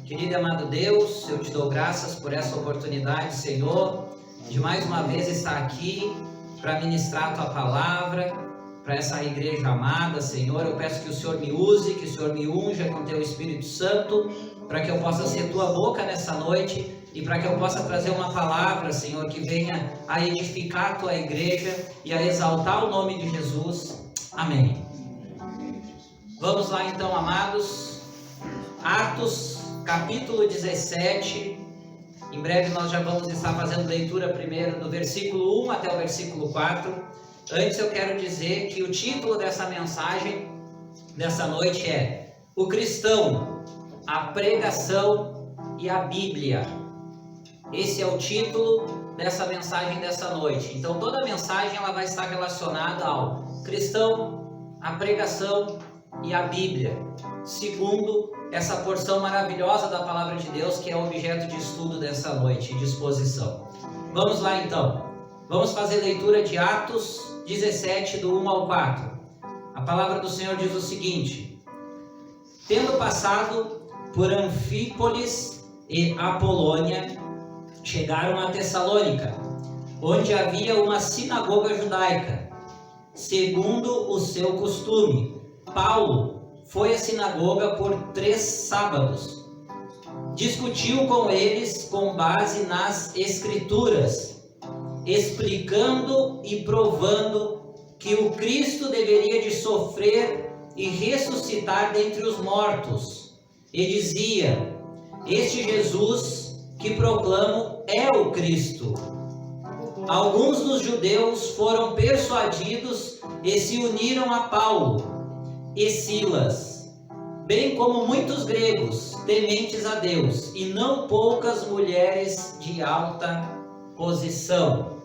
Querido e amado Deus, eu te dou graças por essa oportunidade, Senhor, de mais uma vez estar aqui para ministrar a Tua palavra para essa igreja amada, Senhor. Eu peço que o Senhor me use, que o Senhor me unja com Teu Espírito Santo, para que eu possa ser Tua boca nessa noite e para que eu possa trazer uma palavra, Senhor, que venha a edificar a Tua igreja e a exaltar o nome de Jesus. Amém. Vamos lá então, amados. Atos, capítulo 17. Em breve nós já vamos estar fazendo leitura primeiro do versículo 1 até o versículo 4. Antes eu quero dizer que o título dessa mensagem dessa noite é O Cristão, a Pregação e a Bíblia. Esse é o título dessa mensagem dessa noite. Então toda a mensagem ela vai estar relacionada ao cristão, a pregação e a Bíblia, segundo essa porção maravilhosa da palavra de Deus que é objeto de estudo dessa noite e de exposição. Vamos lá então. Vamos fazer leitura de Atos 17, do 1 ao 4. A palavra do Senhor diz o seguinte: Tendo passado por Anfípolis e Apolônia, chegaram a Tessalônica, onde havia uma sinagoga judaica. Segundo o seu costume, Paulo foi à sinagoga por 3 sábados. Discutiu com eles com base nas Escrituras, explicando e provando que o Cristo deveria de sofrer e ressuscitar dentre os mortos. E dizia: Este Jesus que proclamo é o Cristo. Alguns dos judeus foram persuadidos e se uniram a Paulo e Silas, bem como muitos gregos tementes a Deus, e não poucas mulheres de alta posição.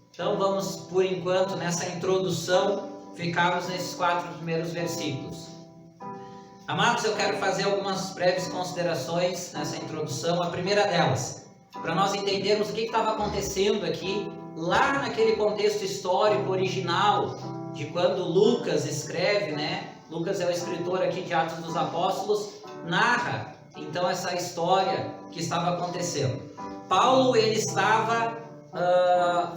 Então vamos, por enquanto, nessa introdução, ficarmos nesses 4 primeiros versículos. Amados, eu quero fazer algumas breves considerações nessa introdução. A primeira delas, para nós entendermos o que estava acontecendo aqui, lá naquele contexto histórico original, de quando Lucas escreve, né? Lucas é o escritor aqui de Atos dos Apóstolos, narra então essa história que estava acontecendo. Paulo, ele estava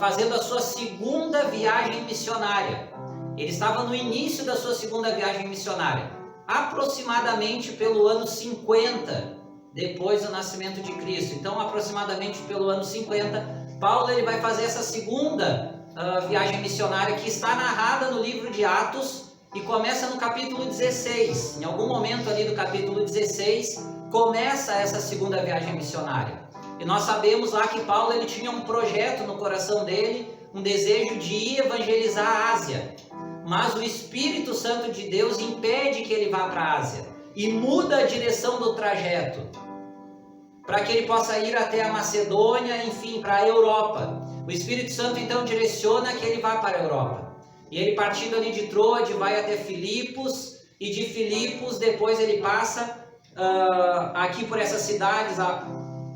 fazendo a sua segunda viagem missionária. Ele estava no início da sua segunda viagem missionária, aproximadamente pelo ano 50 depois do nascimento de Cristo. Então, aproximadamente pelo ano 50, Paulo ele vai fazer essa segunda viagem missionária que está narrada no livro de Atos e começa no capítulo 16. Em algum momento ali do capítulo 16 começa essa segunda viagem missionária. E nós sabemos lá que Paulo ele tinha um projeto no coração dele, um desejo de ir evangelizar a Ásia. Mas o Espírito Santo de Deus impede que ele vá para a Ásia e muda a direção do trajeto, para que ele possa ir até a Macedônia, enfim, para a Europa. O Espírito Santo então direciona que ele vá para a Europa. E ele, partindo ali de Troade, vai até Filipos, e de Filipos depois ele passa aqui por essas cidades, a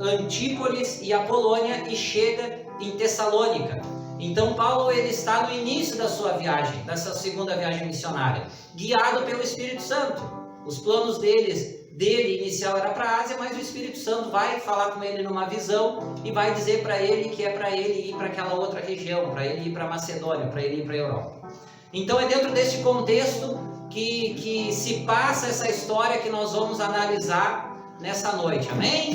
Antípolis e Apolônia, e chega em Tessalônica. Então Paulo ele está no início da sua viagem, dessa segunda viagem missionária, guiado pelo Espírito Santo. Os planos dele inicial era para a Ásia, mas o Espírito Santo vai falar com ele numa visão e vai dizer para ele que é para ele ir para aquela outra região, para ele ir para a Macedônia, para ele ir para a Europa. Então é dentro deste contexto que se passa essa história que nós vamos analisar nessa noite, amém?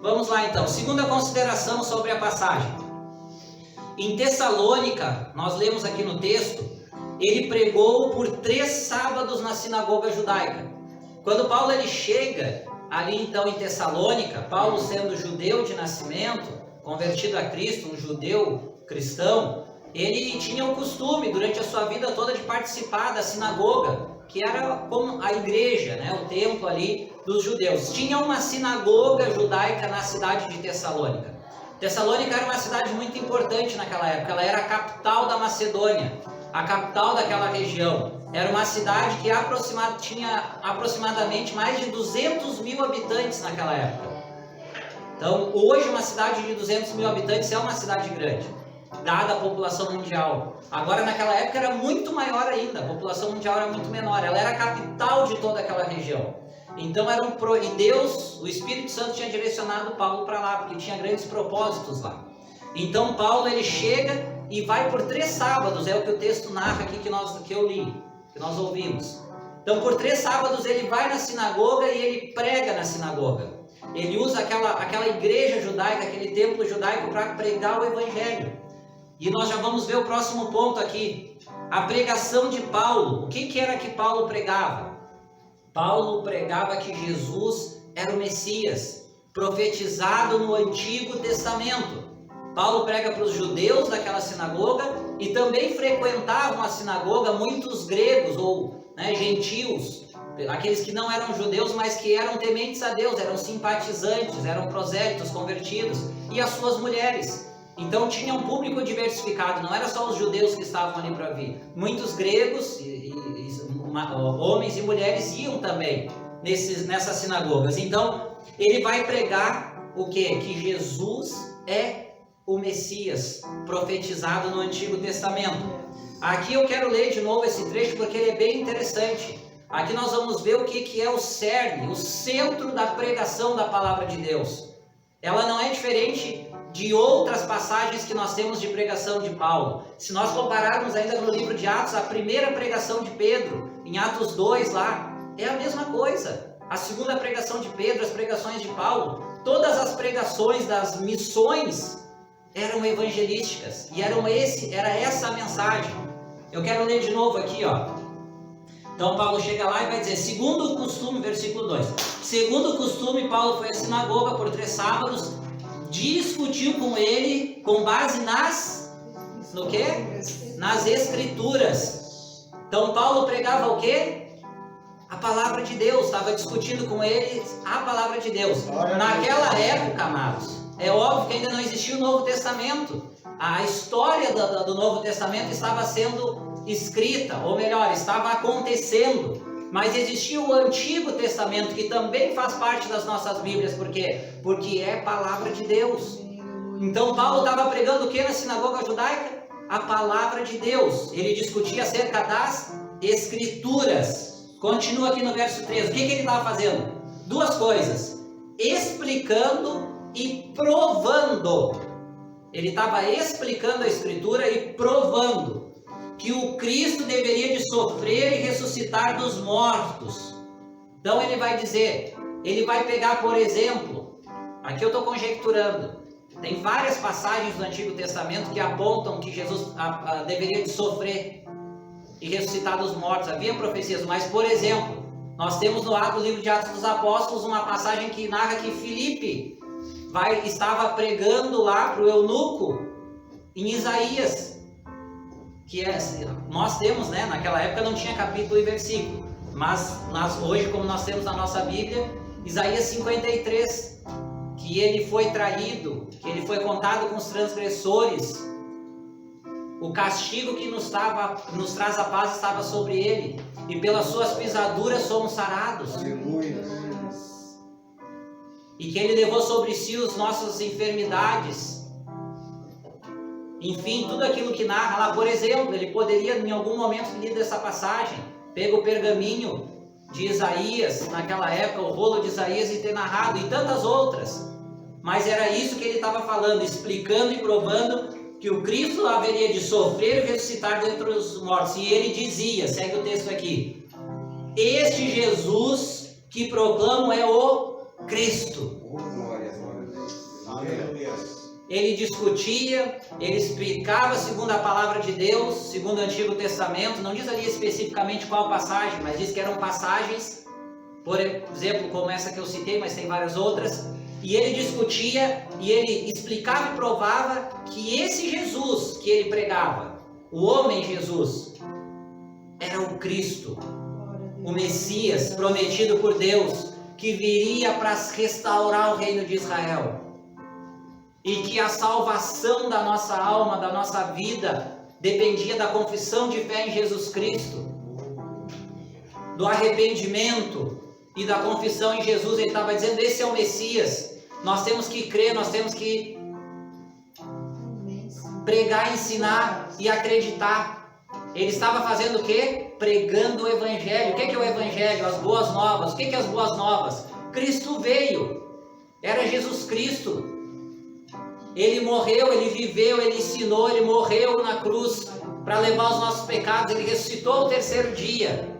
Vamos lá então, segunda consideração sobre a passagem. Em Tessalônica, nós lemos aqui no texto, ele pregou por 3 sábados na sinagoga judaica. Quando Paulo ele chega ali então em Tessalônica, Paulo sendo judeu de nascimento, convertido a Cristo, um judeu cristão, ele tinha o costume durante a sua vida toda de participar da sinagoga, que era como a igreja, né, o templo ali dos judeus. Tinha uma sinagoga judaica na cidade de Tessalônica. Tessalônica era uma cidade muito importante naquela época, ela era a capital da Macedônia, a capital daquela região. Era uma cidade que tinha aproximadamente mais de 200 mil habitantes naquela época. Então, hoje uma cidade de 200 mil habitantes é uma cidade grande, dada a população mundial. Agora, naquela época era muito maior ainda, a população mundial era muito menor, ela era a capital de toda aquela região. Então e Deus, o Espírito Santo tinha direcionado Paulo para lá, porque tinha grandes propósitos lá. Então Paulo ele chega e vai por 3 sábados, é o que o texto narra aqui que eu li, que nós ouvimos. Então por 3 sábados ele vai na sinagoga e ele prega na sinagoga. Ele usa aquela igreja judaica, aquele templo judaico para pregar o evangelho. E nós já vamos ver o próximo ponto aqui. A pregação de Paulo. O que era que Paulo pregava? Paulo pregava que Jesus era o Messias, profetizado no Antigo Testamento. Paulo prega para os judeus daquela sinagoga e também frequentavam a sinagoga muitos gregos ou gentios, aqueles que não eram judeus, mas que eram tementes a Deus, eram simpatizantes, eram prosélitos, convertidos, e as suas mulheres. Então tinha um público diversificado, não era só os judeus que estavam ali para vir. Muitos gregos, homens e mulheres iam também nessas sinagogas. Então ele vai pregar o quê? Que Jesus é o Messias profetizado no Antigo Testamento. Aqui eu quero ler de novo esse trecho porque ele é bem interessante. Aqui nós vamos ver o que é o cerne, o centro da pregação da palavra de Deus. Ela não é diferente de outras passagens que nós temos de pregação de Paulo. Se nós compararmos ainda no livro de Atos, a primeira pregação de Pedro, em Atos 2 lá, é a mesma coisa. A segunda pregação de Pedro, as pregações de Paulo, todas as pregações das missões eram evangelísticas. E era essa a mensagem. Eu quero ler de novo aqui, ó. Então Paulo chega lá e vai dizer, segundo o costume, versículo 2. Segundo o costume, Paulo foi à sinagoga por 3 sábados, discutiu com ele com base no quê? Nas Escrituras. Então Paulo pregava o quê? A palavra de Deus, estava discutindo com ele a palavra de Deus. Naquela época, amados, é óbvio que ainda não existia o Novo Testamento. A história do Novo Testamento estava sendo escrita, ou melhor, estava acontecendo. Mas existia o Antigo Testamento, que também faz parte das nossas Bíblias. Por quê? Porque é palavra de Deus. Então Paulo estava pregando o que na sinagoga judaica? A palavra de Deus. Ele discutia acerca das Escrituras. Continua aqui no verso 3. O que ele estava fazendo? 2 coisas. Explicando e provando. Ele estava explicando a Escritura e provando que o Cristo deveria de sofrer e ressuscitar dos mortos. Então ele vai dizer, ele vai pegar, por exemplo, aqui eu estou conjecturando, tem várias passagens do Antigo Testamento que apontam que Jesus deveria de sofrer e ressuscitar dos mortos. Havia profecias, mas, por exemplo, nós temos no livro de Atos dos Apóstolos uma passagem que narra que Filipe estava pregando lá para o eunuco em Isaías, nós temos, naquela época não tinha capítulo e versículo, mas hoje, como nós temos na nossa Bíblia, Isaías 53, que ele foi traído, que ele foi contado com os transgressores, o castigo que nos traz a paz estava sobre ele, e pelas suas pisaduras somos sarados. Aleluia. E que ele levou sobre si as nossas enfermidades. Enfim, tudo aquilo que narra lá. Por exemplo, ele poderia em algum momento ler essa passagem, pega o pergaminho de Isaías, naquela época, o rolo de Isaías, e ter narrado, e tantas outras. Mas era isso que ele estava falando, explicando e provando que o Cristo haveria de sofrer e ressuscitar dentre os mortos. E ele dizia, segue o texto aqui, este Jesus que proclamo é o Cristo. Glória a Deus. Aleluia. Ele discutia, ele explicava segundo a palavra de Deus, segundo o Antigo Testamento. Não diz ali especificamente qual passagem, mas diz que eram passagens, por exemplo, como essa que eu citei, mas tem várias outras. E ele discutia, e ele explicava e provava que esse Jesus que ele pregava, o homem Jesus, era o Cristo, o Messias prometido por Deus, que viria para restaurar o reino de Israel. E que a salvação da nossa alma, da nossa vida, dependia da confissão de fé em Jesus Cristo, do arrependimento e da confissão em Jesus. Ele estava dizendo, esse é o Messias. Nós temos que crer, nós temos que pregar, ensinar e acreditar. Ele estava fazendo o quê? Pregando o Evangelho. O que é o Evangelho? As boas novas. O que é as boas novas? Cristo veio. Era Jesus Cristo. Ele morreu, ele viveu, ele ensinou, ele morreu na cruz para levar os nossos pecados. Ele ressuscitou ao terceiro dia.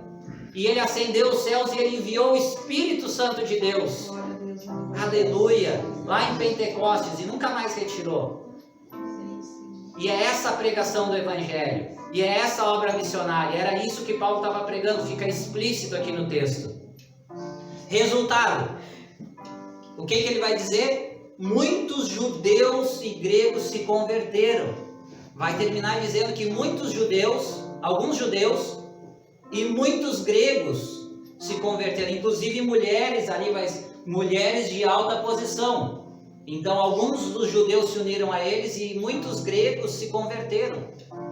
E ele ascendeu os céus e ele enviou o Espírito Santo de Deus. Aleluia. Lá em Pentecostes, e nunca mais retirou. E é essa a pregação do Evangelho. E é essa a obra missionária. Era isso que Paulo estava pregando. Fica explícito aqui no texto. Resultado. O que ele vai dizer? Muitos judeus e gregos se converteram. Vai terminar dizendo que muitos judeus, alguns judeus e muitos gregos se converteram. Inclusive mulheres ali, mulheres de alta posição. Então alguns dos judeus se uniram a eles e muitos gregos se converteram.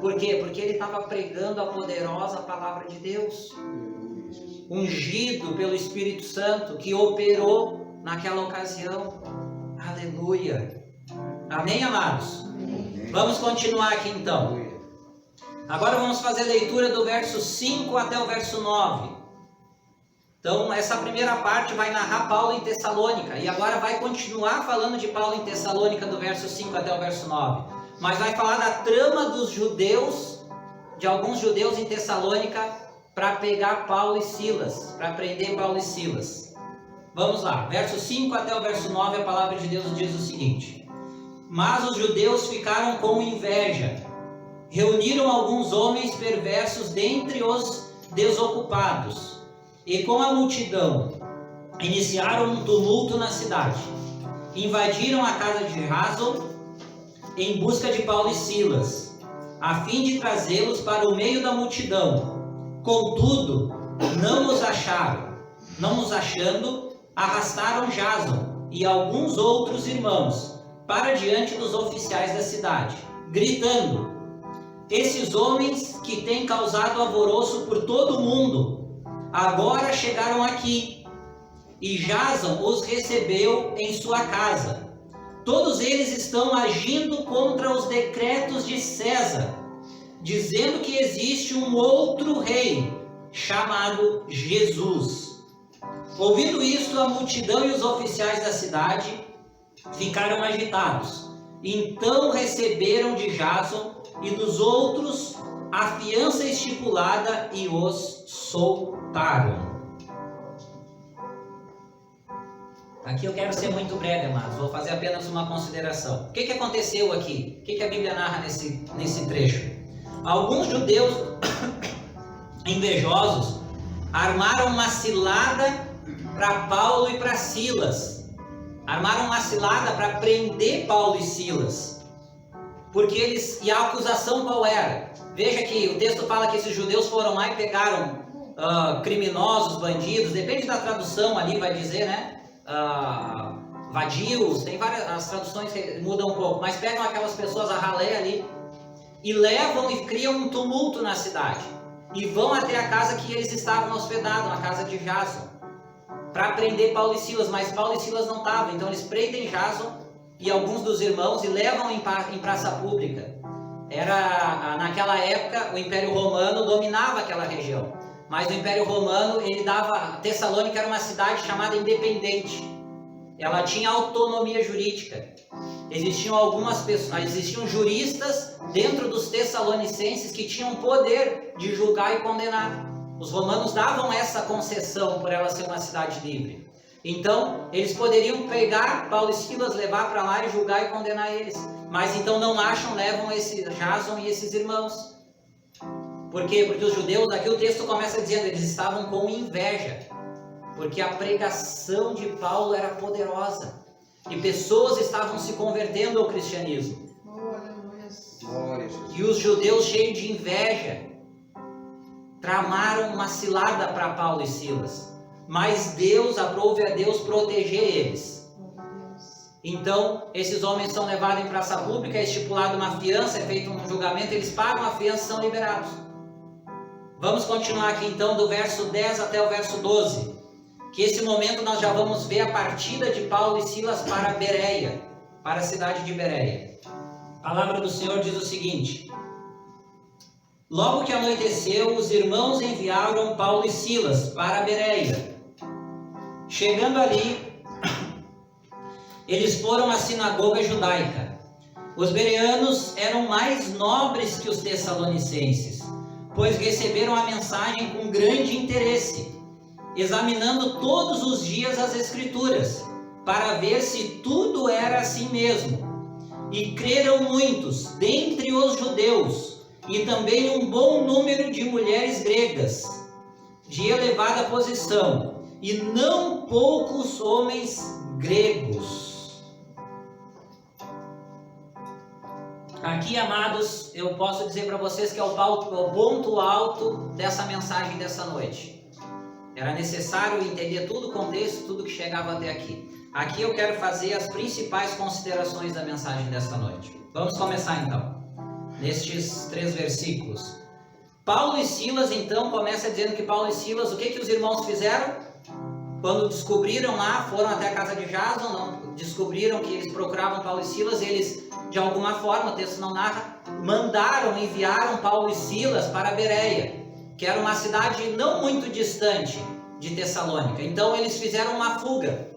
Por quê? Porque ele estava pregando a poderosa palavra de Deus. Ungido pelo Espírito Santo que operou naquela ocasião. Aleluia. Amém, amados? Amém. Vamos continuar aqui então. Agora vamos fazer a leitura do verso 5 até o verso 9. Então, essa primeira parte vai narrar Paulo em Tessalônica. E agora vai continuar falando de Paulo em Tessalônica, do verso 5 até o verso 9. Mas vai falar da trama dos judeus, de alguns judeus em Tessalônica, para pegar Paulo e Silas, para prender Paulo e Silas. Vamos lá, verso 5 até o verso 9, a palavra de Deus diz o seguinte: Mas os judeus ficaram com inveja. Reuniram alguns homens perversos dentre os desocupados. E com a multidão iniciaram um tumulto na cidade. Invadiram a casa de Jason em busca de Paulo e Silas, a fim de trazê-los para o meio da multidão. Contudo, não os acharam. Não os achando, arrastaram Jason e alguns outros irmãos para diante dos oficiais da cidade, gritando: Esses homens que têm causado alvoroço por todo o mundo agora chegaram aqui, e Jason os recebeu em sua casa. Todos eles estão agindo contra os decretos de César, dizendo que existe um outro rei, chamado Jesus. Ouvindo isto, a multidão e os oficiais da cidade ficaram agitados. Então receberam de Jason e dos outros a fiança estipulada e os soltaram. Aqui eu quero ser muito breve, amados. Vou fazer apenas uma consideração. O que aconteceu aqui? O que a Bíblia narra nesse trecho? Alguns judeus invejosos armaram uma cilada para Paulo e para Silas. Armaram uma cilada para prender Paulo e Silas. E a acusação qual era? Veja que o texto fala que esses judeus foram lá e pegaram criminosos, bandidos, depende da tradução ali, vai dizer, né? Vadios, tem várias, as traduções mudam um pouco, mas pegam aquelas pessoas a ralé ali e levam e criam um tumulto na cidade. E vão até a casa que eles estavam hospedados, na casa de Jason, para prender Paulo e Silas, mas Paulo e Silas não estavam, então eles prendem Jason e alguns dos irmãos e levam em praça pública. Naquela época o Império Romano dominava aquela região, mas o Império Romano Tessalônica era uma cidade chamada independente, ela tinha autonomia jurídica. Existiam juristas dentro dos tessalonicenses que tinham poder de julgar e condenar. Os romanos davam essa concessão por ela ser uma cidade livre. Então, eles poderiam pegar Paulo e Silas, levar para lá e julgar e condenar eles. Mas então não acham, levam esse Jason e esses irmãos. Por quê? Porque os judeus, aqui o texto começa dizendo, eles estavam com inveja. Porque a pregação de Paulo era poderosa. E pessoas estavam se convertendo ao cristianismo. E os judeus, cheios de inveja, tramaram uma cilada para Paulo e Silas. Mas aprove a Deus proteger eles. Então, esses homens são levados em praça pública, é estipulada uma fiança, é feito um julgamento, eles pagam a fiança e são liberados. Vamos continuar aqui então do verso 10 até o verso 12. Que esse momento nós já vamos ver a partida de Paulo e Silas para Bereia, para a cidade de Bereia. A palavra do Senhor diz o seguinte: Logo que anoiteceu, os irmãos enviaram Paulo e Silas para Bereia. Chegando ali, eles foram à sinagoga judaica. Os bereanos eram mais nobres que os tessalonicenses, pois receberam a mensagem com grande interesse, examinando todos os dias as Escrituras, para ver se tudo era assim mesmo. E creram muitos dentre os judeus, e também um bom número de mulheres gregas, de elevada posição, e não poucos homens gregos. Aqui, amados, eu posso dizer para vocês que é o ponto alto dessa mensagem dessa noite. Era necessário entender todo o contexto, tudo que chegava até aqui. Aqui eu quero fazer as principais considerações da mensagem desta noite. Vamos começar então, nestes 3 versículos. Paulo e Silas, então, começa dizendo que Paulo e Silas, o que os irmãos fizeram? Quando descobriram lá, foram até a casa de Jason, não, descobriram que eles procuravam Paulo e Silas, eles, de alguma forma, o texto não narra, enviaram Paulo e Silas para Bereia, que era uma cidade não muito distante de Tessalônica. Então eles fizeram uma fuga,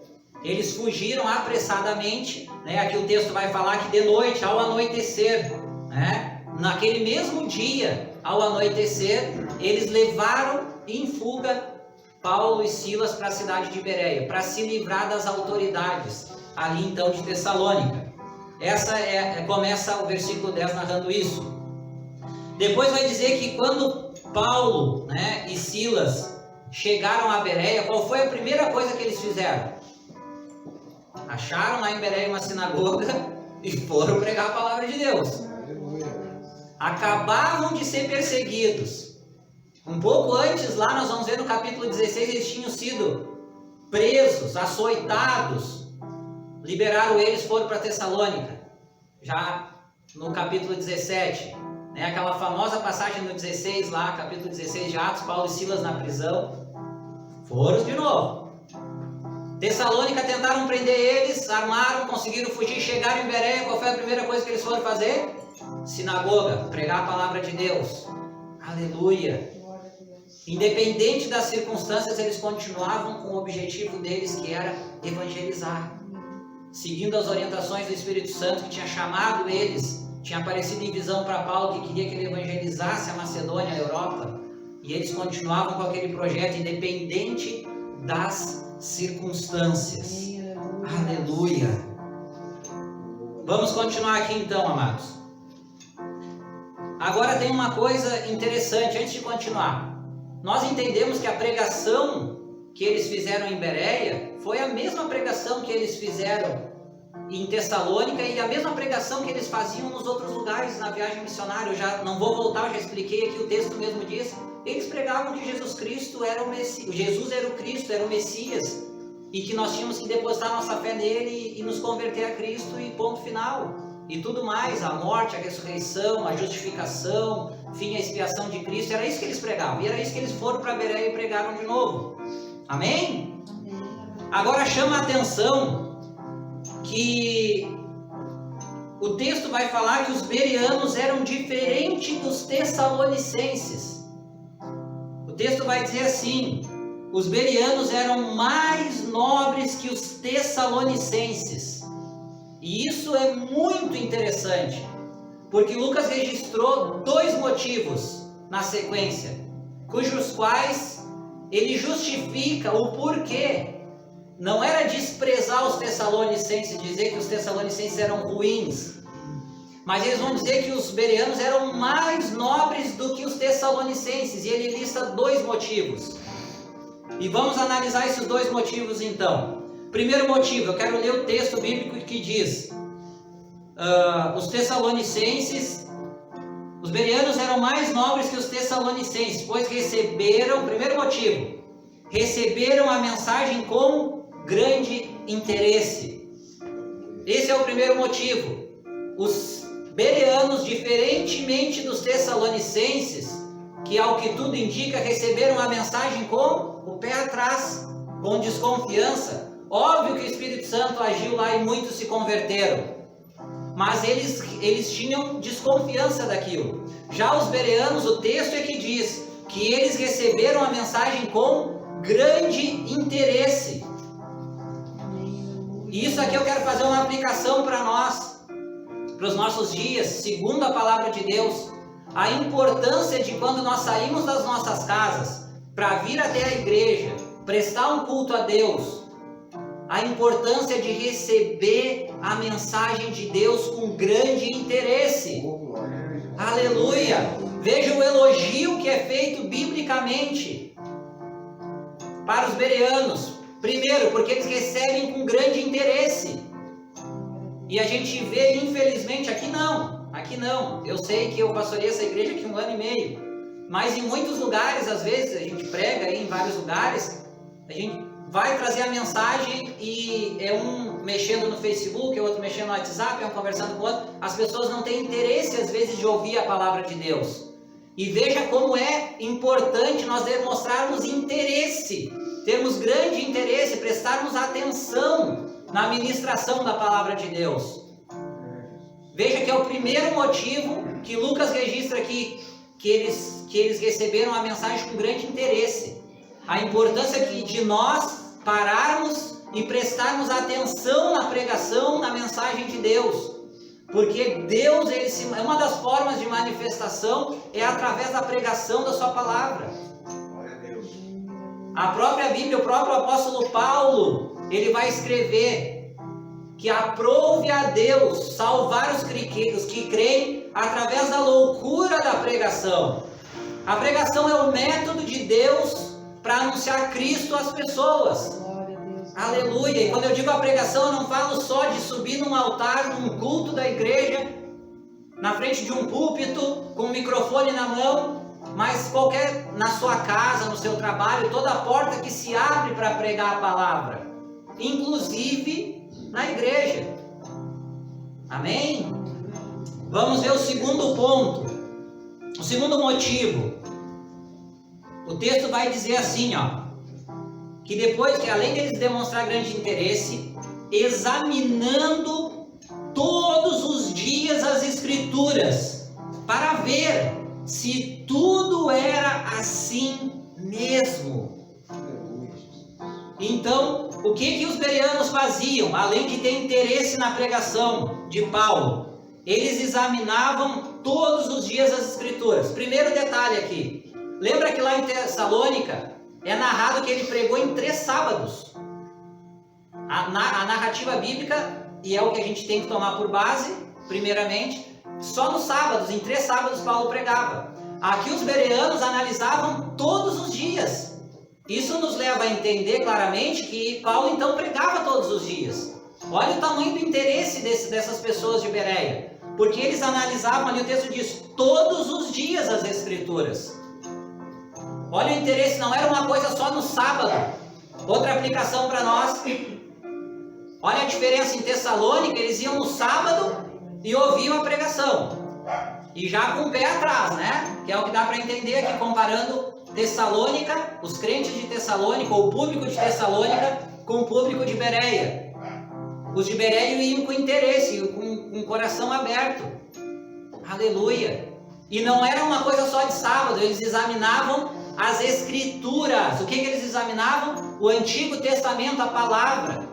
eles fugiram apressadamente, né? Aqui o texto vai falar que de noite, ao anoitecer, né? Naquele mesmo dia, ao anoitecer, eles levaram em fuga Paulo e Silas para a cidade de Bereia, para se livrar das autoridades ali então de Tessalônica. Começa o versículo 10 narrando isso. Depois vai dizer que quando Paulo, né, e Silas chegaram a Bereia, qual foi a primeira coisa que eles fizeram? Acharam lá em Bereia uma sinagoga e foram pregar a palavra de Deus. Acabavam de ser perseguidos. Um pouco antes, lá nós vamos ver no capítulo 16, eles tinham sido presos, açoitados. Liberaram eles, foram para Tessalônica. Já no capítulo 17, né, aquela famosa passagem no 16 lá, capítulo 16 de Atos, Paulo e Silas na prisão, foram de novo. Tessalônica tentaram prender eles, armaram, conseguiram fugir, chegaram em Bereia. Qual foi a primeira coisa que eles foram fazer? Sinagoga, pregar a palavra de Deus. Aleluia! Independente das circunstâncias, eles continuavam com o objetivo deles, que era evangelizar, seguindo as orientações do Espírito Santo, que tinha chamado eles, tinha aparecido em visão para Paulo, que queria que ele evangelizasse a Macedônia, a Europa, e eles continuavam com aquele projeto, independente das circunstâncias. Aleluia! Vamos continuar aqui então, amados. Agora tem uma coisa interessante, antes de continuar. Nós entendemos que a pregação que eles fizeram em Bereia foi a mesma pregação que eles fizeram em Tessalônica e a mesma pregação que eles faziam nos outros lugares na viagem missionária. Eu já não vou voltar, eu já expliquei aqui, o texto mesmo diz. Eles pregavam que Jesus Cristo era o Messias, Jesus era o Cristo, era o Messias, e que nós tínhamos que depositar nossa fé nele e nos converter a Cristo e ponto final. E tudo mais, a morte, a ressurreição, a justificação, enfim, a expiação de Cristo, era isso que eles pregavam. E era isso que eles foram para Bereia e pregaram de novo. Amém? Agora chama a atenção que o texto vai falar que os bereanos eram diferentes dos tessalonicenses. O texto vai dizer assim: os bereanos eram mais nobres que os tessalonicenses. E isso é muito interessante, porque Lucas registrou 2 motivos na sequência, cujos quais ele justifica o porquê. Não era desprezar os tessalonicenses, dizer que os tessalonicenses eram ruins, mas eles vão dizer que os bereanos eram mais nobres do que os tessalonicenses, e ele lista 2 motivos. E vamos analisar esses 2 motivos então. Primeiro motivo, eu quero ler o texto bíblico que diz: os tessalonicenses, os bereanos eram mais nobres que os tessalonicenses, pois receberam, primeiro motivo, receberam a mensagem com grande interesse. Esse é o primeiro motivo. Os bereanos, diferentemente dos tessalonicenses, que ao que tudo indica, receberam a mensagem com o pé atrás, com desconfiança. Óbvio que o Espírito Santo agiu lá e muitos se converteram, mas eles eles tinham desconfiança daquilo. Já os bereanos, o texto é que diz que eles receberam a mensagem com grande interesse. E isso aqui eu quero fazer uma aplicação para nós, para os nossos dias, segundo a palavra de Deus. A importância de quando nós saímos das nossas casas para vir até a igreja, prestar um culto a Deus, a importância de receber a mensagem de Deus com grande interesse. Aleluia! Veja o elogio que é feito biblicamente para os bereanos. Primeiro, porque eles recebem com grande interesse. E a gente vê, infelizmente, aqui não. Eu sei que eu pastorei essa igreja aqui 1 ano e meio. Mas em muitos lugares, às vezes, a gente prega aí em vários lugares, a gente vai trazer a mensagem e é um mexendo no Facebook, é outro mexendo no WhatsApp, é um conversando com o outro. As pessoas não têm interesse, às vezes, de ouvir a palavra de Deus. E veja como é importante nós demonstrarmos interesse, termos grande interesse, prestarmos atenção na ministração da palavra de Deus. Veja que é o primeiro motivo que Lucas registra aqui, que eles receberam a mensagem com grande interesse. A importância de nós pararmos e prestarmos atenção na pregação, na mensagem de Deus. Porque Deus, uma das formas de manifestação é através da pregação da sua palavra. A própria Bíblia, o próprio apóstolo Paulo, ele vai escrever que aprouve a Deus salvar os que creem através da loucura da pregação. A pregação é o método de Deus para anunciar Cristo às pessoas. Aleluia! E quando eu digo a pregação, eu não falo só de subir num altar, num culto da igreja, na frente de um púlpito, com um microfone na mão, mas na sua casa, no seu trabalho, toda a porta que se abre para pregar a palavra, inclusive na igreja. Amém? Vamos ver o segundo ponto, o segundo motivo. O texto vai dizer assim, que depois que além deles demonstrar grande interesse, examinando todos os dias as Escrituras, para ver se tudo era assim mesmo. Então, o que os bereanos faziam, além de ter interesse na pregação de Paulo? Eles examinavam todos os dias as Escrituras. Primeiro detalhe aqui, lembra que lá em Tessalônica é narrado que ele pregou em 3 sábados. A narrativa bíblica, e é o que a gente tem que tomar por base, primeiramente, só nos sábados, em 3 sábados Paulo pregava. Aqui os bereanos analisavam todos os dias. Isso nos leva a entender claramente que Paulo então pregava todos os dias. Olha o tamanho do interesse dessas pessoas de Bereia. Porque eles analisavam, ali o texto diz, todos os dias as Escrituras. Olha o interesse, não era uma coisa só no sábado. Outra aplicação para nós. Olha a diferença em Tessalônica, eles iam no sábado e ouviam a pregação. E já com o pé atrás, né? Que é o que dá para entender aqui, comparando Tessalônica, os crentes de Tessalônica, ou o público de Tessalônica, com o público de Bereia. Os de Bereia iam com interesse, com o coração aberto. Aleluia! E não era uma coisa só de sábado, eles examinavam as Escrituras. O que eles examinavam? O Antigo Testamento, a palavra.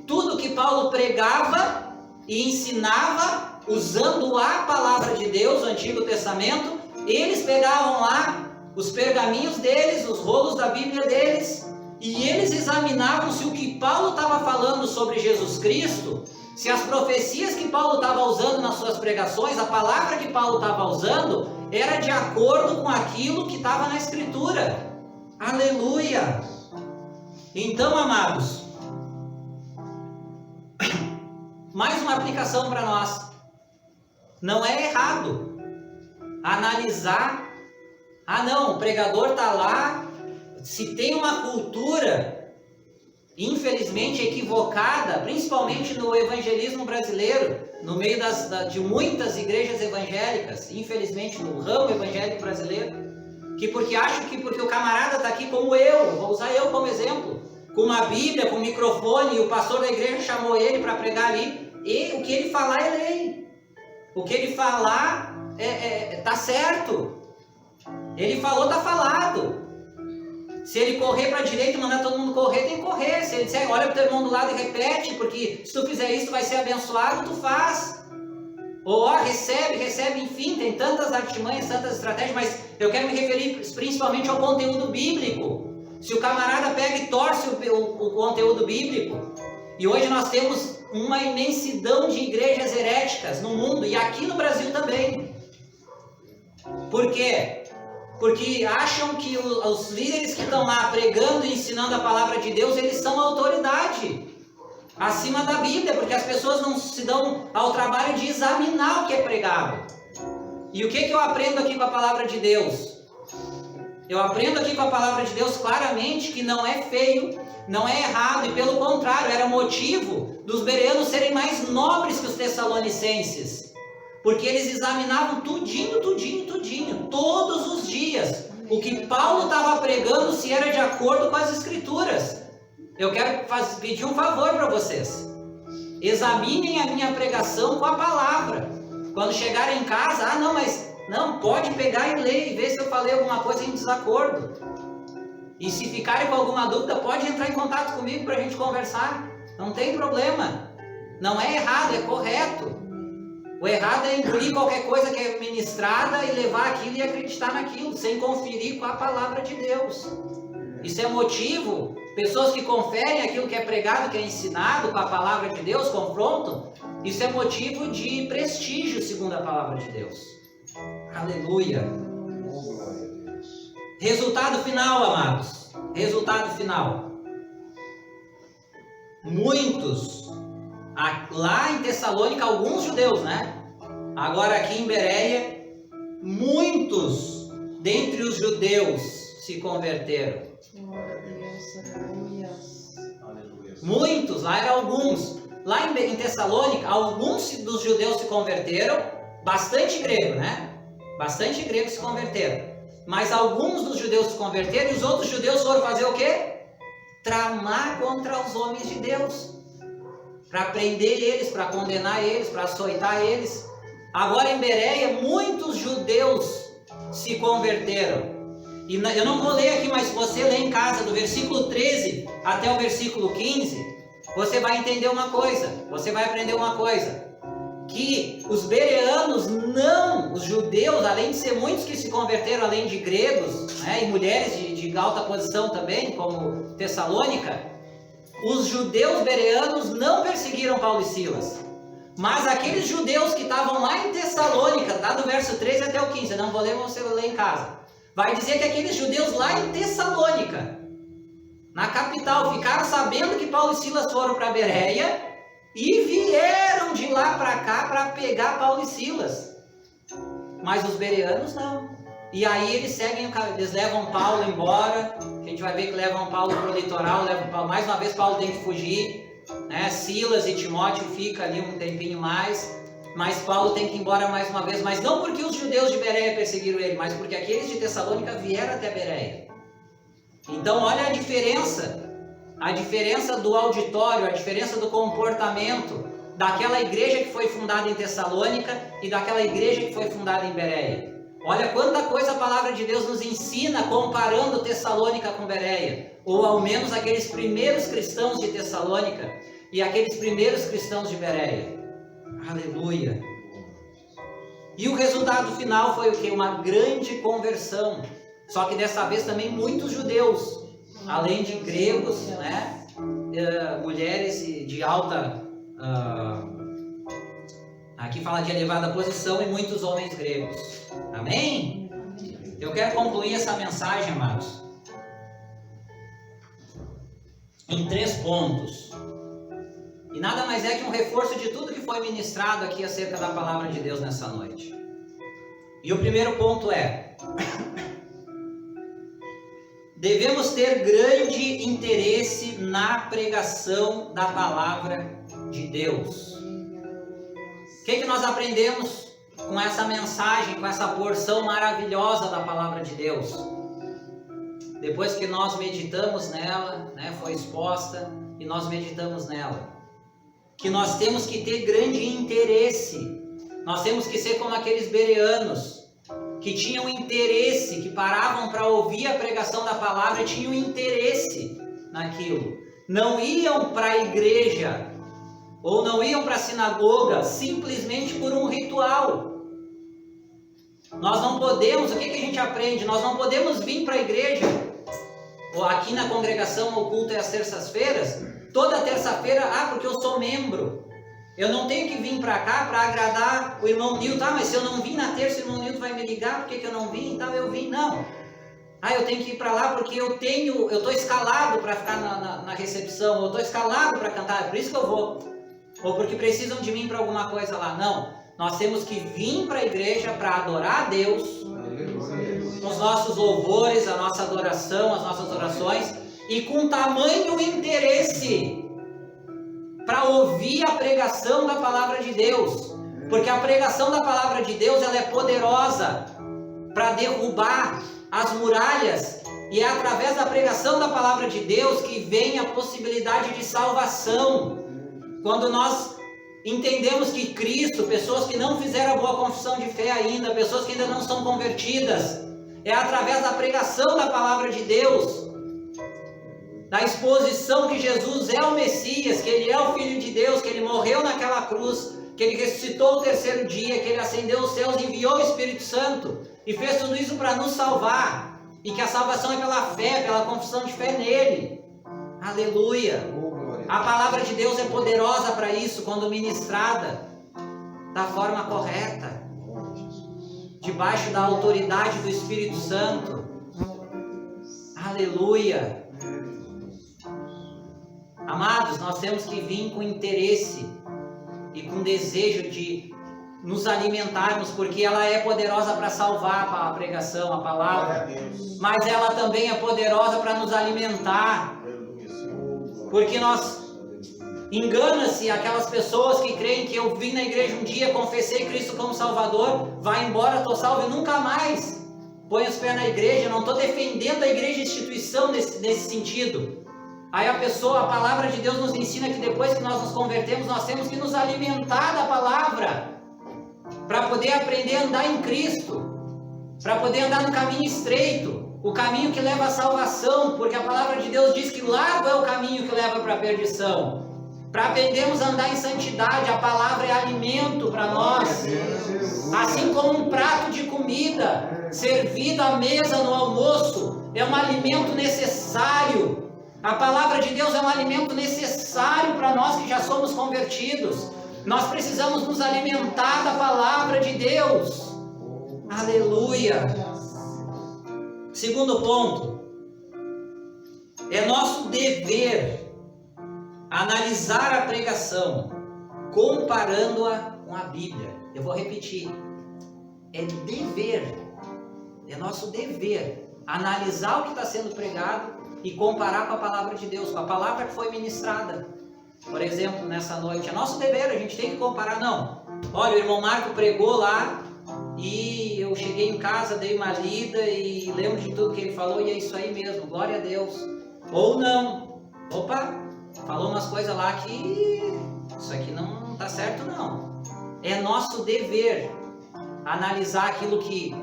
Tudo que Paulo pregava e ensinava, usando a palavra de Deus, o Antigo Testamento, eles pegavam lá os pergaminhos deles, os rolos da Bíblia deles, e eles examinavam se o que Paulo estava falando sobre Jesus Cristo, se as profecias que Paulo estava usando nas suas pregações, a palavra que Paulo estava usando, era de acordo com aquilo que estava na Escritura. Aleluia! Então, amados, mais uma aplicação para nós. Não é errado analisar, não, o pregador está lá, se tem uma cultura, infelizmente equivocada, principalmente no evangelismo brasileiro, no meio de muitas igrejas evangélicas, infelizmente no ramo evangélico brasileiro, que porque acham que porque o camarada está aqui como eu, vou usar eu como exemplo, com uma Bíblia, com um microfone, e o pastor da igreja chamou ele para pregar ali, e o que ele falar é lei. O que ele falar tá certo. Ele falou, tá falado. Se ele correr para a direita e mandar todo mundo correr, tem que correr. Se ele disser, olha para o teu irmão do lado e repete, porque se tu fizer isso, tu vai ser abençoado, tu faz. Ou recebe, enfim, tem tantas artimanhas, tantas estratégias, mas eu quero me referir principalmente ao conteúdo bíblico. Se o camarada pega e torce o conteúdo bíblico, e hoje nós temos uma imensidão de igrejas heréticas no mundo, e aqui no Brasil também. Por quê? Porque acham que os líderes que estão lá pregando e ensinando a palavra de Deus, eles são autoridade acima da Bíblia, porque as pessoas não se dão ao trabalho de examinar o que é pregado. E o que eu aprendo aqui com a palavra de Deus? Eu aprendo aqui com a palavra de Deus claramente que não é feio, não é errado, e pelo contrário, era motivo dos bereanos serem mais nobres que os tessalonicenses. Porque eles examinavam tudinho, todos os dias, o que Paulo estava pregando, se era de acordo com as Escrituras. Eu quero pedir um favor para vocês. Examinem a minha pregação com a palavra. Quando chegarem em casa, não, pode pegar e ler e ver se eu falei alguma coisa em desacordo. E se ficarem com alguma dúvida, pode entrar em contato comigo para a gente conversar. Não tem problema. Não é errado, é correto. O errado é engolir qualquer coisa que é ministrada e levar aquilo e acreditar naquilo, sem conferir com a palavra de Deus. Isso é motivo, pessoas que conferem aquilo que é pregado, que é ensinado com a palavra de Deus, confrontam, isso é motivo de prestígio, segundo a palavra de Deus. Aleluia. Resultado final, amados. Resultado final. Muitos, lá em Tessalônica, alguns judeus, né? Agora aqui em Bereia, muitos dentre os judeus se converteram. Muitos, lá eram alguns. Lá em Tessalônica, alguns dos judeus se converteram, bastante grego, né? Bastante gregos se converteram. Mas alguns dos judeus se converteram e os outros judeus foram fazer o quê? Tramar contra os homens de Deus. Para prender eles, para condenar eles, para açoitar eles. Agora em Bereia, muitos judeus se converteram. E eu não vou ler aqui, mas se você ler em casa, do versículo 13 até o versículo 15, você vai entender uma coisa, você vai aprender uma coisa. Que os bereanos os judeus, além de ser muitos que se converteram, além de gregos, né, e mulheres de alta posição também, como Tessalônica, os judeus bereanos não perseguiram Paulo e Silas. Mas aqueles judeus que estavam lá em Tessalônica, tá do verso 13 até o 15, eu não vou ler, você vai ler em casa. Vai dizer que aqueles judeus lá em Tessalônica, na capital, ficaram sabendo que Paulo e Silas foram para Bereia e vieram de lá para cá para pegar Paulo e Silas. Mas os bereanos não. E aí eles levam Paulo embora. A gente vai ver que levam Paulo para o litoral, mais uma vez Paulo tem que fugir, né? Silas e Timóteo ficam ali um tempinho mais, mas Paulo tem que ir embora mais uma vez, mas não porque os judeus de Bereia perseguiram ele, mas porque aqueles de Tessalônica vieram até Bereia. Então olha a diferença do auditório, a diferença do comportamento daquela igreja que foi fundada em Tessalônica e daquela igreja que foi fundada em Bereia. Olha quanta coisa a palavra de Deus nos ensina comparando Tessalônica com Bereia, ou ao menos aqueles primeiros cristãos de Tessalônica e aqueles primeiros cristãos de Bereia. Aleluia! E o resultado final foi o quê? Uma grande conversão. Só que dessa vez também muitos judeus, além de gregos, né? Mulheres de alta... aqui fala de elevada posição e muitos homens gregos. Amém? Eu quero concluir essa mensagem, amados, em 3 pontos. E nada mais é que um reforço de tudo que foi ministrado aqui acerca da palavra de Deus nessa noite. E o primeiro ponto é: devemos ter grande interesse na pregação da palavra de Deus. O que nós aprendemos com essa mensagem, com essa porção maravilhosa da palavra de Deus? Depois que nós meditamos nela, né, foi exposta e nós meditamos nela, que nós temos que ter grande interesse Nós temos que ser como aqueles bereanos que tinham interesse, que paravam para ouvir a pregação da palavra e tinham interesse naquilo. Não iam para a igreja ou não iam para a sinagoga simplesmente por um ritual. Nós não podemos, o que a gente aprende? Nós não podemos vir para a igreja, ou aqui na congregação o culto é às terças-feiras, toda terça-feira, porque eu sou membro. Eu não tenho que vir para cá para agradar o irmão Nilton. Mas se eu não vim na terça, o irmão Nilton vai me ligar, por que eu não vim? Então eu vim, não. Eu tenho que ir para lá porque eu estou escalado para ficar na recepção, eu estou escalado para cantar, é por isso que eu vou. Ou porque precisam de mim para alguma coisa lá. Não, nós temos que vir para a igreja para adorar a Deus, com os nossos louvores, a nossa adoração, as nossas orações, e com tamanho interesse para ouvir a pregação da palavra de Deus, porque a pregação da palavra de Deus ela é poderosa para derrubar as muralhas, e é através da pregação da palavra de Deus que vem a possibilidade de salvação. Quando nós entendemos que Cristo, pessoas que não fizeram a boa confissão de fé ainda, pessoas que ainda não são convertidas, é através da pregação da palavra de Deus, da exposição que Jesus é o Messias, que Ele é o Filho de Deus, que Ele morreu naquela cruz, que Ele ressuscitou o terceiro dia, que Ele ascendeu aos céus e enviou o Espírito Santo, e fez tudo isso para nos salvar, e que a salvação é pela fé, pela confissão de fé nele. Aleluia! A palavra de Deus é poderosa para isso, quando ministrada da forma correta, debaixo da autoridade do Espírito Santo. Aleluia! Amados, nós temos que vir com interesse e com desejo de nos alimentarmos, porque ela é poderosa para salvar a pregação, a palavra, mas ela também é poderosa para nos alimentar, porque engana-se aquelas pessoas que creem que eu vim na igreja um dia, confessei Cristo como Salvador, vai embora, estou salvo e nunca mais põe os pés na igreja. Eu não estou defendendo a igreja instituição nesse sentido. Aí a palavra de Deus nos ensina que depois que nós nos convertemos, nós temos que nos alimentar da palavra, para poder aprender a andar em Cristo, para poder andar no caminho estreito, o caminho que leva à salvação, porque a palavra de Deus diz que largo é o caminho que leva para a perdição. Para aprendermos a andar em santidade, a palavra é alimento para nós, assim como um prato de comida servido à mesa no almoço é um alimento necessário. A palavra de Deus é um alimento necessário para nós que já somos convertidos. Nós precisamos nos alimentar da palavra de Deus. Aleluia! Segundo ponto, é nosso dever analisar a pregação, comparando-a com a Bíblia. Eu vou repetir, é nosso dever analisar o que está sendo pregado e comparar com a palavra de Deus, com a palavra que foi ministrada. Por exemplo, nessa noite, é nosso dever, a gente tem que comparar. Não, olha, o irmão Marco pregou lá e eu cheguei em casa, dei uma lida e lembro de tudo que ele falou e é isso aí mesmo, glória a Deus. Ou não, falou umas coisas lá que isso aqui não está certo não. É nosso dever analisar aquilo que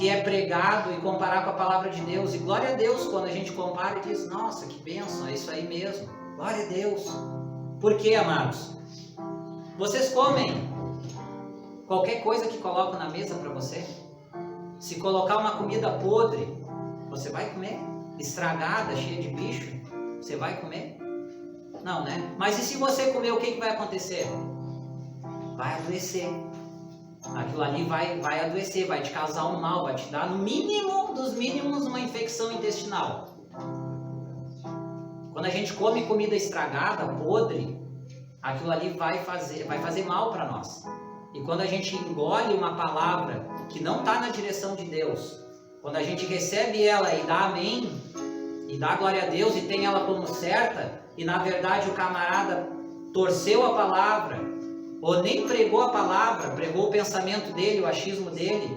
é pregado e comparar com a palavra de Deus. E glória a Deus quando a gente compara e diz, nossa, que bênção, é isso aí mesmo. Glória a Deus. Por quê, amados? Vocês comem qualquer coisa que colocam na mesa para você? Se colocar uma comida podre, você vai comer? Estragada, cheia de bicho, você vai comer? Não, né? Mas e se você comer, o que vai acontecer? Vai adoecer. Aquilo ali vai adoecer, vai te causar um mal, vai te dar, no mínimo dos mínimos, uma infecção intestinal. Quando a gente come comida estragada, podre, aquilo ali vai fazer mal para nós. E quando a gente engole uma palavra que não está na direção de Deus, quando a gente recebe ela e dá amém, e dá glória a Deus e tem ela como certa, e na verdade o camarada torceu a palavra, ou nem pregou a palavra, pregou o pensamento dele, o achismo dele,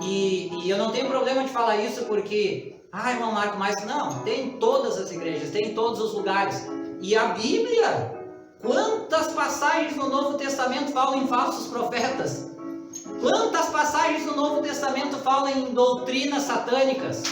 e eu não tenho problema de falar isso porque, irmão Marco, mas não, tem em todas as igrejas, tem em todos os lugares, e a Bíblia Quantas passagens no Novo Testamento falam em falsos profetas? Quantas passagens no Novo Testamento falam em doutrinas satânicas?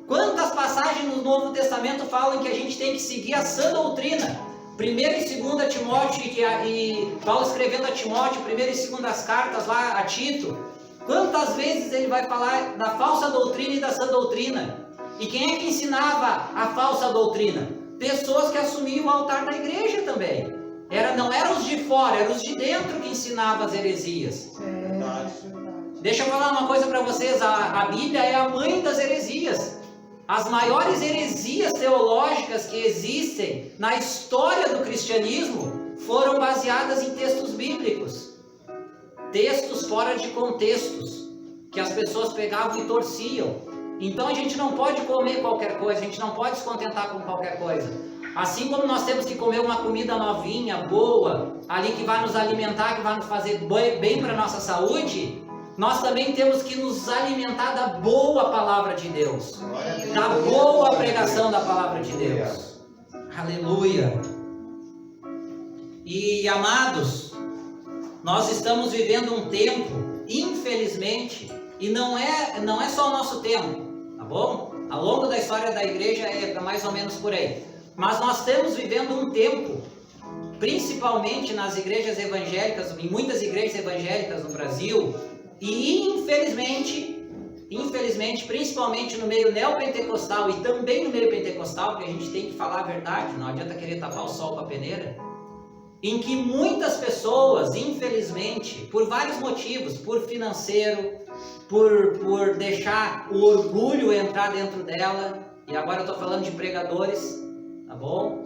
Quantas passagens no Novo Testamento falam que a gente tem que seguir a sã doutrina? 1 e 2 Timóteo, e Paulo escrevendo a Timóteo, 1 e 2 cartas lá a Tito. Quantas vezes ele vai falar da falsa doutrina e da sã doutrina? E quem é que ensinava a falsa doutrina? Pessoas que assumiam o altar da igreja também. Não eram os de fora, eram os de dentro que ensinavam as heresias. Deixa eu falar uma coisa para vocês, a Bíblia é a mãe das heresias. As maiores heresias teológicas que existem na história do cristianismo foram baseadas em textos bíblicos. Textos fora de contextos, que as pessoas pegavam e torciam. Então a gente não pode comer qualquer coisa, a gente não pode se contentar com qualquer coisa. Assim como nós temos que comer uma comida novinha, boa, ali que vai nos alimentar, que vai nos fazer bem para a nossa saúde, nós também temos que nos alimentar da boa palavra de Deus, da boa pregação da palavra de Deus. Aleluia! E amados, nós estamos vivendo um tempo, infelizmente, e não é só o nosso tempo, tá bom? Ao longo da história da igreja é mais ou menos por aí. Mas nós estamos vivendo um tempo, principalmente nas igrejas evangélicas, em muitas igrejas evangélicas no Brasil, e infelizmente, principalmente no meio neopentecostal e também no meio pentecostal, porque a gente tem que falar a verdade, não adianta querer tapar o sol com a peneira, em que muitas pessoas, infelizmente, por vários motivos, por financeiro, por deixar o orgulho entrar dentro dela, e agora eu estou falando de pregadores, tá bom?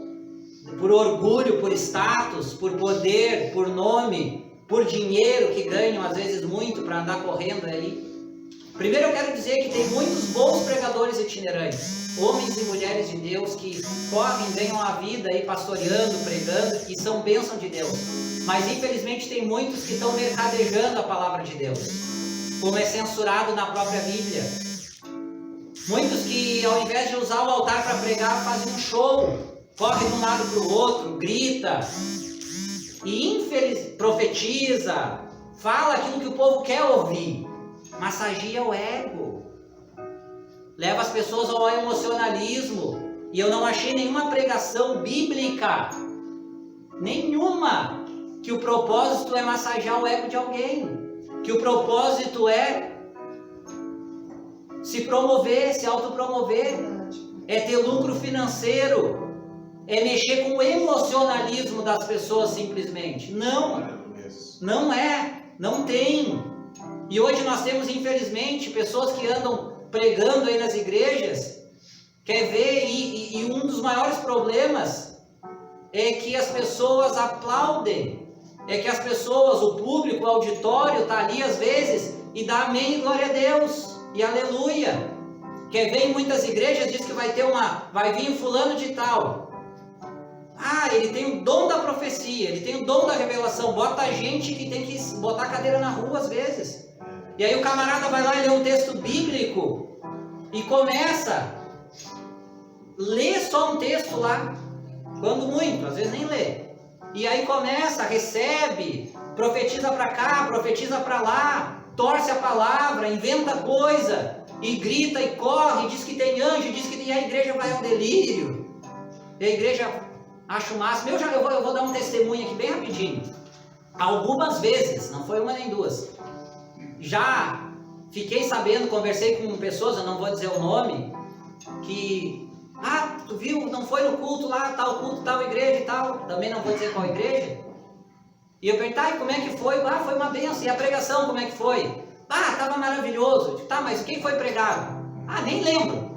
Por orgulho, por status, por poder, por nome, por dinheiro que ganham às vezes muito para andar correndo aí. Primeiro eu quero dizer que tem muitos bons pregadores itinerantes, homens e mulheres de Deus que correm, ganham a vida aí pastoreando, pregando, que são bênção de Deus. Mas infelizmente tem muitos que estão mercadejando a palavra de Deus, como é censurado na própria Bíblia. Muitos que ao invés de usar o altar para pregar, fazem um show, corre de um lado para o outro, grita, e profetiza, fala aquilo que o povo quer ouvir, massageia o ego, leva as pessoas ao emocionalismo. E eu não achei nenhuma pregação bíblica, nenhuma, que o propósito é massagear o ego de alguém, que o propósito é se promover, se autopromover, é ter lucro financeiro, é mexer com o emocionalismo das pessoas simplesmente. Não é, não tem. E hoje nós temos, infelizmente, pessoas que andam pregando aí nas igrejas, quer ver, e um dos maiores problemas é que as pessoas aplaudem, é que as pessoas, o público, o auditório está ali às vezes e dá amém e glória a Deus e aleluia. Quer ver, em muitas igrejas diz que vai vir um fulano de tal. Ele tem o dom da profecia, ele tem o dom da revelação. Bota gente que tem que botar a cadeira na rua às vezes. E aí o camarada vai lá e lê um texto bíblico e começa a ler só um texto lá, quando muito, às vezes nem lê. E aí começa, recebe, profetiza para cá, profetiza para lá, torce a palavra, inventa coisa, e grita e corre, diz que tem anjo, diz que tem, a igreja vai ao delírio. E a igreja acha o máximo. Eu vou dar um testemunho aqui bem rapidinho. Algumas vezes, não foi uma nem duas, já fiquei sabendo, conversei com pessoas, eu não vou dizer o nome, que, tu viu, não foi no culto lá, tal culto, tal igreja e tal, também não vou dizer qual igreja. E eu perguntei, como é que foi? Foi uma benção. E a pregação, como é que foi? Estava maravilhoso. Tá, mas quem foi pregado? Nem lembro.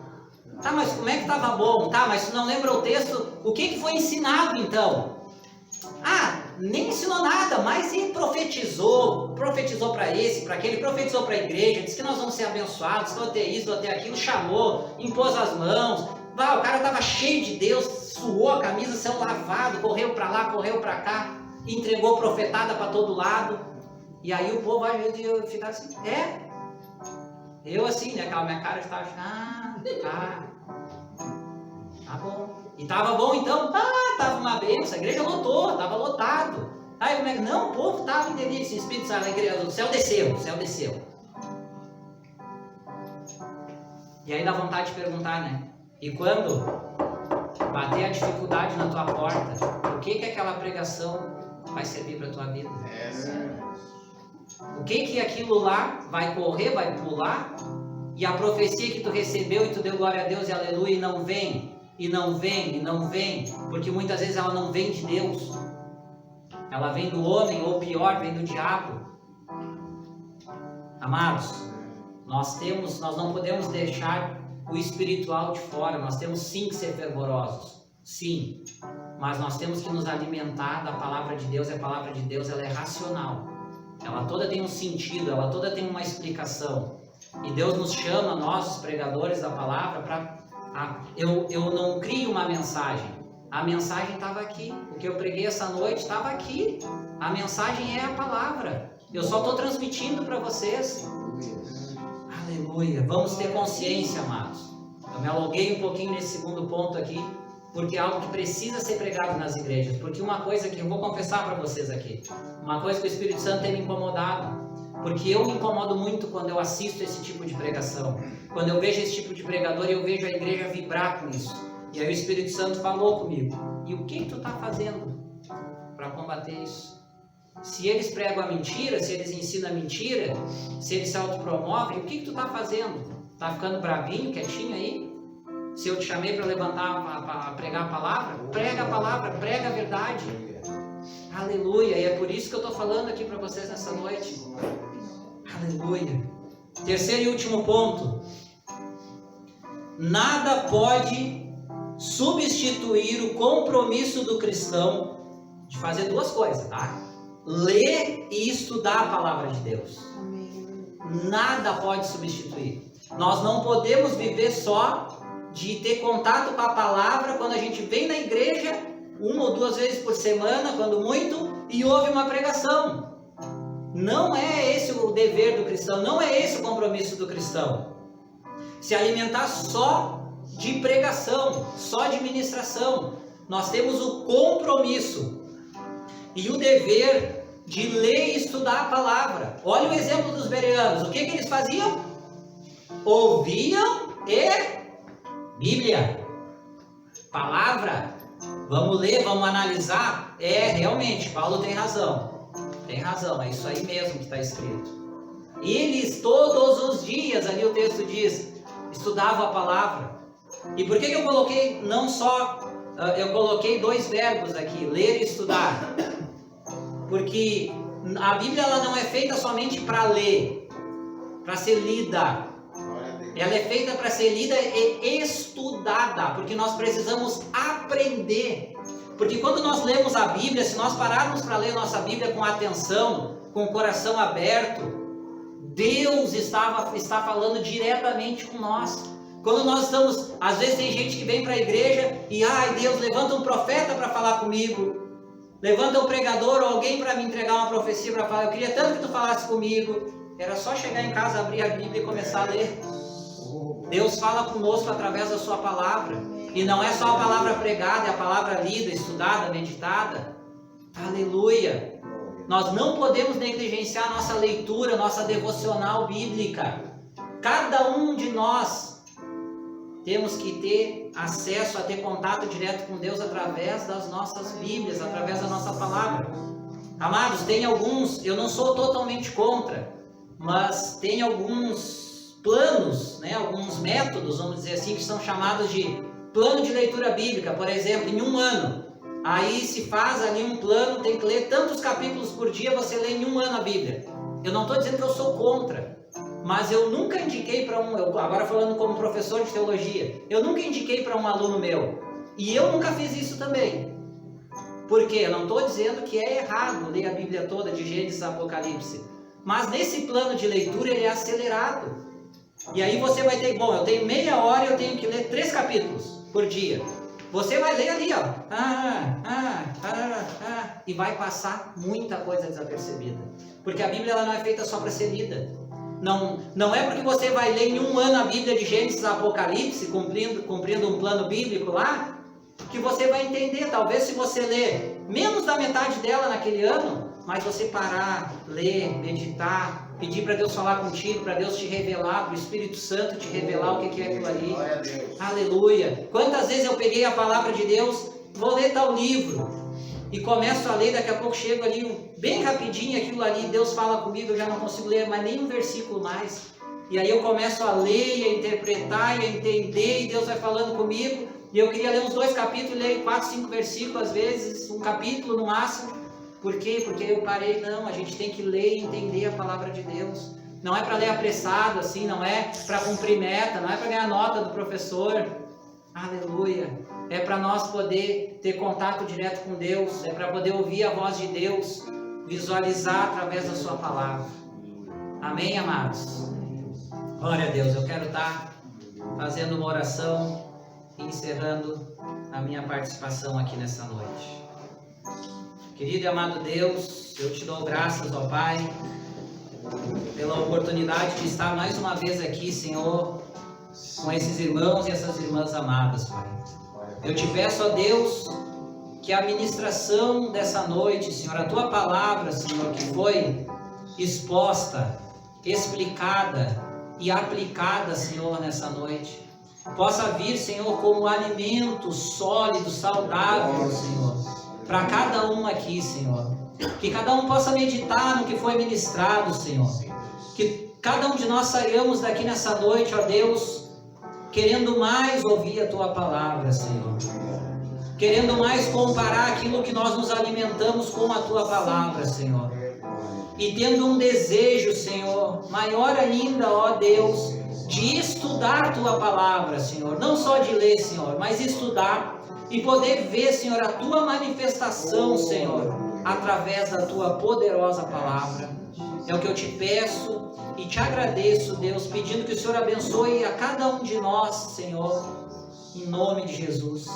Tá, mas como é que estava bom? Tá, mas tu não lembra o texto? O que foi ensinado então? Nem ensinou nada, mas ele profetizou para esse, para aquele, profetizou para a igreja, disse que nós vamos ser abençoados, que vou ter isso, vou ter aquilo, chamou, impôs as mãos. O cara estava cheio de Deus, suou a camisa, saiu lavado, correu para lá, correu para cá, entregou profetada para todo lado. E aí o povo vai ficar assim, eu assim, né, aquela minha cara estava tá bom. E estava bom então? estava uma bênção, a igreja lotou, estava lotado. Aí como é que, não, o povo estava em delírio, Espírito Santo, o céu desceu, o céu desceu. E aí dá vontade de perguntar, né? E quando bater a dificuldade na tua porta, o que aquela pregação vai servir para a tua vida? O que aquilo lá vai correr, vai pular? E a profecia que tu recebeu e tu deu glória a Deus e aleluia e não vem, e não vem, e não vem, porque muitas vezes ela não vem de Deus. Ela vem do homem, ou pior, vem do diabo. Amados, nós não podemos deixar o espiritual de fora. Nós temos sim que ser fervorosos, sim, mas nós temos que nos alimentar da palavra de Deus. E a palavra de Deus, ela é racional, ela toda tem um sentido, ela toda tem uma explicação, e Deus nos chama, nós os pregadores da palavra, para eu não crio uma mensagem. A mensagem estava aqui, o que eu preguei essa noite estava aqui, a mensagem é a palavra, eu só estou transmitindo para vocês. Aleluia. Vamos ter consciência, amados. Eu me alonguei um pouquinho nesse segundo ponto aqui, porque é algo que precisa ser pregado nas igrejas. Porque uma coisa que eu vou confessar para vocês aqui, uma coisa que o Espírito Santo tem me incomodado, porque eu me incomodo muito quando eu assisto esse tipo de pregação, quando eu vejo esse tipo de pregador e eu vejo a igreja vibrar com isso. E aí o Espírito Santo falou comigo: e o que tu está fazendo para combater isso? Se eles pregam a mentira, se eles ensinam a mentira, se eles se autopromovem, o que tu está fazendo? Está ficando bravinho, quietinho aí? Se eu te chamei para levantar, para pregar a palavra, prega a palavra, prega a verdade. Aleluia. E é por isso que eu estou falando aqui para vocês nessa noite. Aleluia. Terceiro e último ponto. Nada pode substituir o compromisso do cristão de fazer duas coisas, tá? Ler e estudar a palavra de Deus. Nada pode substituir. Nós não podemos viver só de ter contato com a palavra quando a gente vem na igreja 1 ou 2 vezes por semana, quando muito, e ouve uma pregação. Não é esse o dever do cristão, não é esse o compromisso do cristão. Se alimentar só de pregação, só de ministração. Nós temos o compromisso e o dever de ler e estudar a palavra. Olha o exemplo dos bereanos. O que eles faziam? Ouviam e Bíblia, palavra. Vamos ler, vamos analisar. Realmente, Paulo tem razão. Tem razão, é isso aí mesmo que está escrito. Eles todos os dias, ali o texto diz, estudavam a palavra. E por que eu coloquei não só... eu coloquei 2 verbos aqui, ler e estudar. Porque a Bíblia ela não é feita somente para ler, para ser lida. Ela é feita para ser lida e estudada, porque nós precisamos aprender. Porque quando nós lemos a Bíblia, se nós pararmos para ler nossa Bíblia com atenção, com o coração aberto, Deus está falando diretamente com nós. Quando nós estamos, às vezes tem gente que vem para a igreja e, ai Deus, levanta um profeta para falar comigo, levanta um pregador ou alguém para me entregar uma profecia para falar, eu queria tanto que tu falasse comigo. Era só chegar em casa, abrir a Bíblia e começar a ler. Deus fala conosco através da sua palavra, e não é só a palavra pregada, é a palavra lida, estudada, meditada. Aleluia. Nós não podemos negligenciar nossa leitura, nossa devocional bíblica. Cada um de nós temos que ter acesso a ter contato direto com Deus através das nossas Bíblias, através da nossa palavra. Amados, tem alguns, eu não sou totalmente contra, mas tem alguns planos, né, alguns métodos, vamos dizer assim, que são chamados de plano de leitura bíblica. Por exemplo, em 1 ano, aí se faz ali um plano, tem que ler tantos capítulos por dia, você lê em 1 ano a Bíblia. Eu não estou dizendo que eu sou contra, mas eu nunca indiquei para agora falando como professor de teologia, eu nunca indiquei para um aluno meu, e eu nunca fiz isso também. Por quê? Eu não estou dizendo que é errado ler a Bíblia toda, de Gênesis a Apocalipse, mas nesse plano de leitura ele é acelerado. E aí você vai ter, bom, eu tenho meia hora e eu tenho que ler 3 capítulos por dia. Você vai ler ali, ó, e vai passar muita coisa desapercebida. Porque a Bíblia ela não é feita só para ser lida. Não é porque você vai ler em 1 ano a Bíblia de Gênesis a Apocalipse, cumprindo um plano bíblico lá, que você vai entender. Talvez se você ler menos da metade dela naquele ano, mas você parar, ler, meditar, pedir para Deus falar contigo, para Deus te revelar, para o Espírito Santo te revelar o que é aquilo ali. Glória a Deus. Aleluia. Quantas vezes eu peguei a palavra de Deus, vou ler tal livro, e começo a ler, daqui a pouco chego ali, bem rapidinho aquilo ali, Deus fala comigo, eu já não consigo ler mais nem um versículo mais. E aí eu começo a ler, e a interpretar, e a entender, e Deus vai falando comigo, e eu queria ler uns 2 capítulos, leio 4, 5 versículos, às vezes, um capítulo no máximo. Por quê? Porque eu parei, não, a gente tem que ler e entender a palavra de Deus. Não é para ler apressado, assim, não é para cumprir meta, não é para ganhar nota do professor. Aleluia. É para nós poder ter contato direto com Deus, é para poder ouvir a voz de Deus, visualizar através da sua palavra. Amém, amados? Glória a Deus. Eu quero estar fazendo uma oração e encerrando a minha participação aqui nessa noite. Querido e amado Deus, eu te dou graças, ó Pai, pela oportunidade de estar mais uma vez aqui, Senhor, com esses irmãos e essas irmãs amadas, Pai. Eu te peço, ó Deus, que a ministração dessa noite, Senhor, a Tua palavra, Senhor, que foi exposta, explicada e aplicada, Senhor, nessa noite, possa vir, Senhor, como alimento sólido, saudável, Senhor, para cada um aqui, Senhor. Que cada um possa meditar no que foi ministrado, Senhor. Que cada um de nós saiamos daqui nessa noite, ó Deus, querendo mais ouvir a Tua palavra, Senhor. Querendo mais comparar aquilo que nós nos alimentamos com a Tua palavra, Senhor. E tendo um desejo, Senhor, maior ainda, ó Deus, de estudar a Tua palavra, Senhor. Não só de ler, Senhor, mas estudar e poder ver, Senhor, a Tua manifestação, Senhor, através da Tua poderosa palavra. É o que eu te peço e te agradeço, Deus, pedindo que o Senhor abençoe a cada um de nós, Senhor, em nome de Jesus.